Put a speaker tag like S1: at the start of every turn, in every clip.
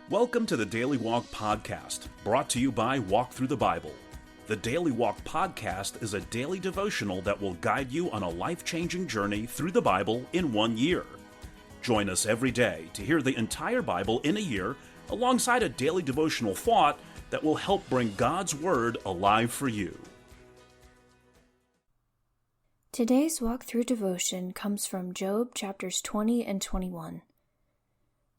S1: Welcome to the Daily Walk Podcast, brought to you by Walk Thru the Bible. The Daily Walk Podcast is a daily devotional that will guide you on a life-changing journey through the Bible in 1 year. Join us every day to hear the entire Bible in a year, alongside a daily devotional thought that will help bring God's Word alive for you.
S2: Today's Walk Thru devotion comes from Job chapters 20 and 21.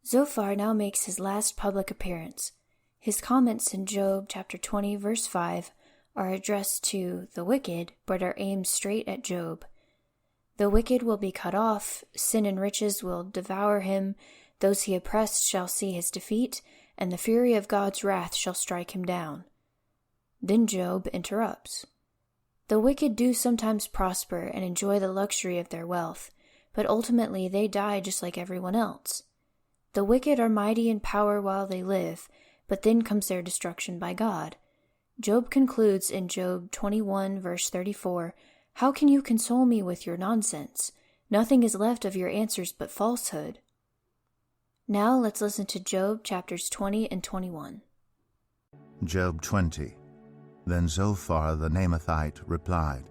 S2: Zophar now makes his last public appearance. His comments in Job chapter 20 verse 5 are addressed to the wicked, but are aimed straight at Job. The wicked will be cut off, sin and riches will devour him, those he oppressed shall see his defeat, and the fury of God's wrath shall strike him down. Then Job interrupts. The wicked do sometimes prosper and enjoy the luxury of their wealth, but ultimately they die just like everyone else. The wicked are mighty in power while they live, but then comes their destruction by God. Job concludes in Job 21 verse 34, "How can you console me with your nonsense? Nothing is left of your answers but falsehood." Now let's listen to Job chapters 20 and 21.
S3: Job 20. Then Zophar the Naamathite replied,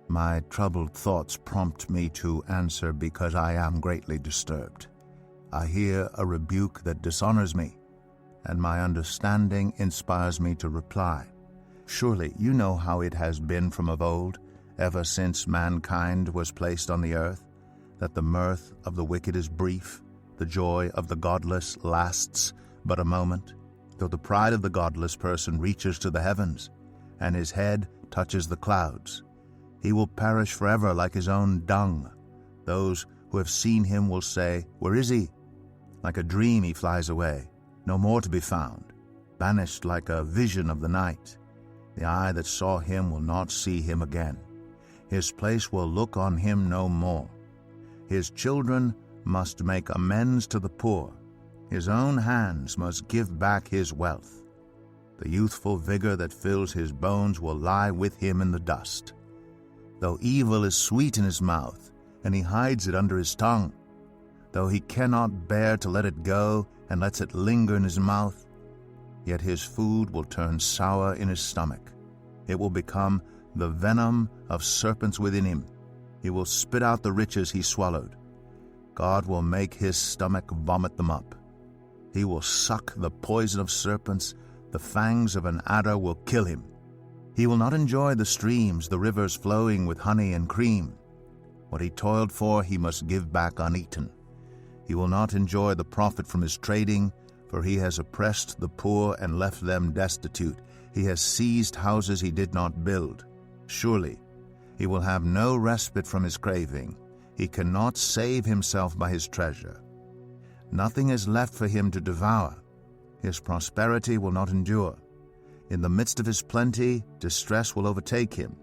S3: "My troubled thoughts prompt me to answer because I am greatly disturbed. I hear a rebuke that dishonors me, and my understanding inspires me to reply. Surely you know how it has been from of old, ever since mankind was placed on the earth, that the mirth of the wicked is brief, the joy of the godless lasts but a moment, though the pride of the godless person reaches to the heavens, and his head touches the clouds. He will perish forever like his own dung. Those who have seen him will say, 'Where is he?' Like a dream he flies away, no more to be found, banished like a vision of the night. The eye that saw him will not see him again. His place will look on him no more. His children must make amends to the poor. His own hands must give back his wealth. The youthful vigor that fills his bones will lie with him in the dust. Though evil is sweet in his mouth, and he hides it under his tongue, though he cannot bear to let it go and lets it linger in his mouth, yet his food will turn sour in his stomach. It will become the venom of serpents within him. He will spit out the riches he swallowed. God will make his stomach vomit them up. He will suck the poison of serpents. The fangs of an adder will kill him. He will not enjoy the streams, the rivers flowing with honey and cream. What he toiled for he must give back uneaten. He will not enjoy the profit from his trading, for he has oppressed the poor and left them destitute. He has seized houses he did not build. Surely he will have no respite from his craving. He cannot save himself by his treasure. Nothing is left for him to devour. His prosperity will not endure. In the midst of his plenty, distress will overtake him.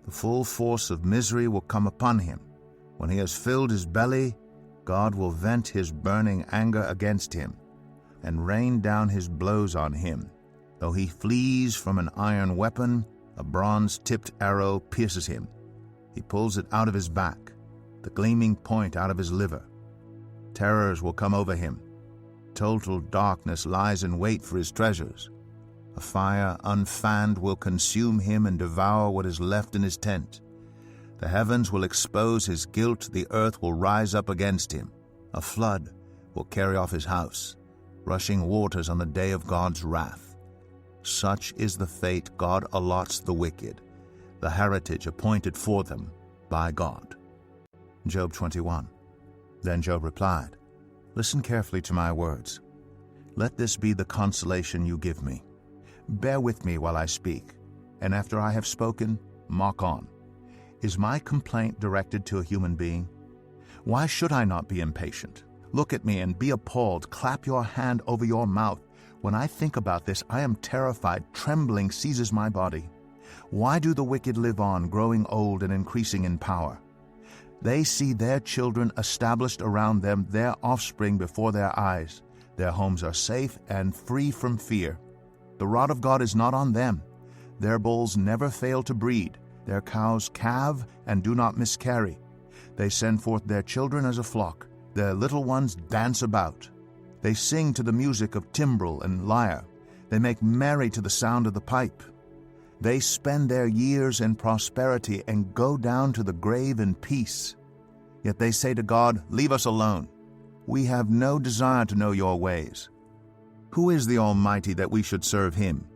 S3: The full force of misery will come upon him. When he has filled his belly, God will vent his burning anger against him and rain down his blows on him. Though he flees from an iron weapon, a bronze-tipped arrow pierces him. He pulls it out of his back, the gleaming point out of his liver. Terrors will come over him. Total darkness lies in wait for his treasures. A fire unfanned will consume him and devour what is left in his tent. The heavens will expose his guilt, the earth will rise up against him. A flood will carry off his house, rushing waters on the day of God's wrath. Such is the fate God allots the wicked, the heritage appointed for them by God. Job 21. Then Job replied, "Listen carefully to my words. Let this be the consolation you give me. Bear with me while I speak, and after I have spoken, mock on. Is my complaint directed to a human being? Why should I not be impatient? Look at me and be appalled. Clap your hand over your mouth. When I think about this, I am terrified. Trembling seizes my body. Why do the wicked live on, growing old and increasing in power? They see their children established around them, their offspring before their eyes. Their homes are safe and free from fear. The rod of God is not on them. Their bulls never fail to breed. Their cows calve and do not miscarry. They send forth their children as a flock. Their little ones dance about. They sing to the music of timbrel and lyre. They make merry to the sound of the pipe. They spend their years in prosperity and go down to the grave in peace. Yet they say to God, "Leave us alone. We have no desire to know your ways." Who is the Almighty that we should serve him?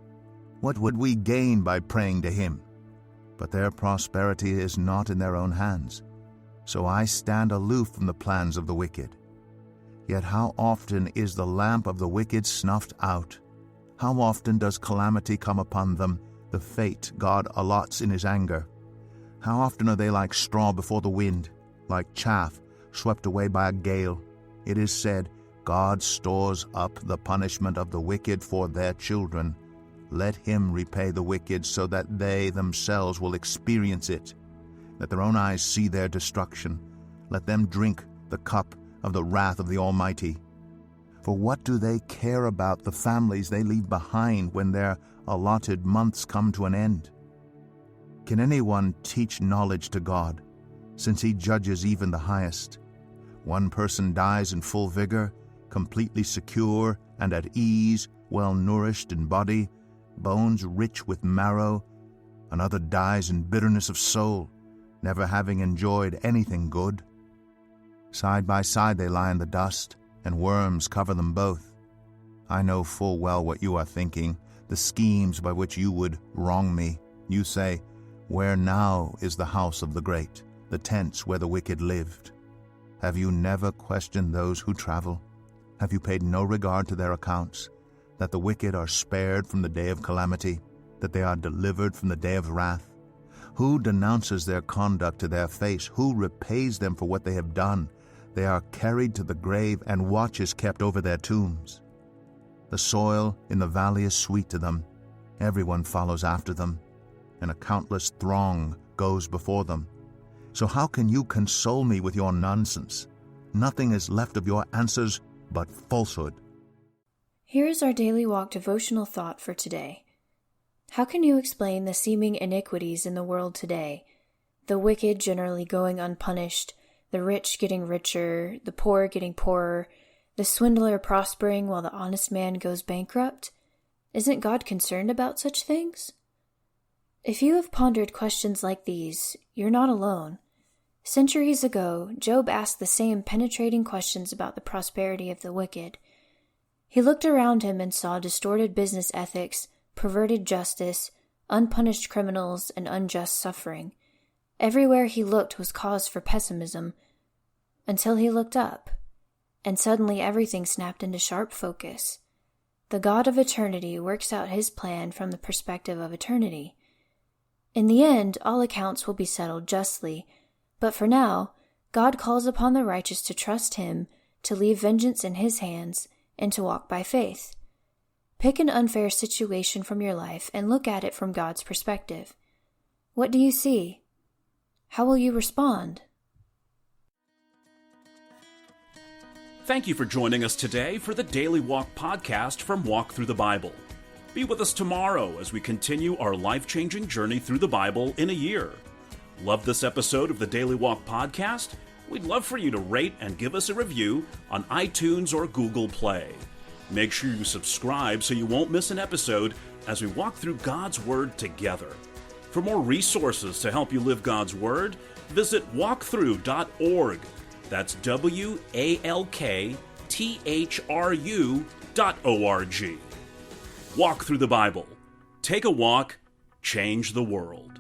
S3: What would we gain by praying to him? But their prosperity is not in their own hands. So I stand aloof from the plans of the wicked. Yet how often is the lamp of the wicked snuffed out? How often does calamity come upon them, the fate God allots in his anger? How often are they like straw before the wind, like chaff swept away by a gale? It is said, God stores up the punishment of the wicked for their children. Let him repay the wicked so that they themselves will experience it. Let their own eyes see their destruction. Let them drink the cup of the wrath of the Almighty. For what do they care about the families they leave behind when their allotted months come to an end? Can anyone teach knowledge to God, since he judges even the highest? One person dies in full vigor, completely secure and at ease, well nourished in body, bones rich with marrow. Another dies in bitterness of soul, never having enjoyed anything good. Side by side they lie in the dust, and worms cover them both. I know full well what you are thinking, the schemes by which you would wrong me. You say, "Where now is the house of the great, the tents where the wicked lived?" Have you never questioned those who travel? Have you paid no regard to their accounts, that the wicked are spared from the day of calamity, that they are delivered from the day of wrath? Who denounces their conduct to their face? Who repays them for what they have done? They are carried to the grave, and watch is kept over their tombs. The soil in the valley is sweet to them. Everyone follows after them, and a countless throng goes before them. So how can you console me with your nonsense? Nothing is left of your answers but falsehood.
S2: Here is our Daily Walk devotional thought for today. How can you explain the seeming iniquities in the world today? The wicked generally going unpunished, the rich getting richer, the poor getting poorer, the swindler prospering while the honest man goes bankrupt? Isn't God concerned about such things? If you have pondered questions like these, you're not alone. Centuries ago, Job asked the same penetrating questions about the prosperity of the wicked. He looked around him and saw distorted business ethics, perverted justice, unpunished criminals, and unjust suffering. Everywhere he looked was cause for pessimism, until he looked up, and suddenly everything snapped into sharp focus. The God of eternity works out his plan from the perspective of eternity. In the end, all accounts will be settled justly, but for now, God calls upon the righteous to trust him, to leave vengeance in his hands, and to walk by faith. Pick an unfair situation from your life and look at it from God's perspective. What do you see? How will you respond?
S1: Thank you for joining us today for the Daily Walk Podcast from Walk Thru the Bible. Be with us tomorrow as we continue our life-changing journey through the Bible in a year. Love this episode of the Daily Walk Podcast? We'd love for you to rate and give us a review on iTunes or Google Play. Make sure you subscribe so you won't miss an episode as we walk through God's Word together. For more resources to help you live God's Word, visit walkthru.org. That's WALKTHRU.org. Walk through the Bible. Take a walk, change the world.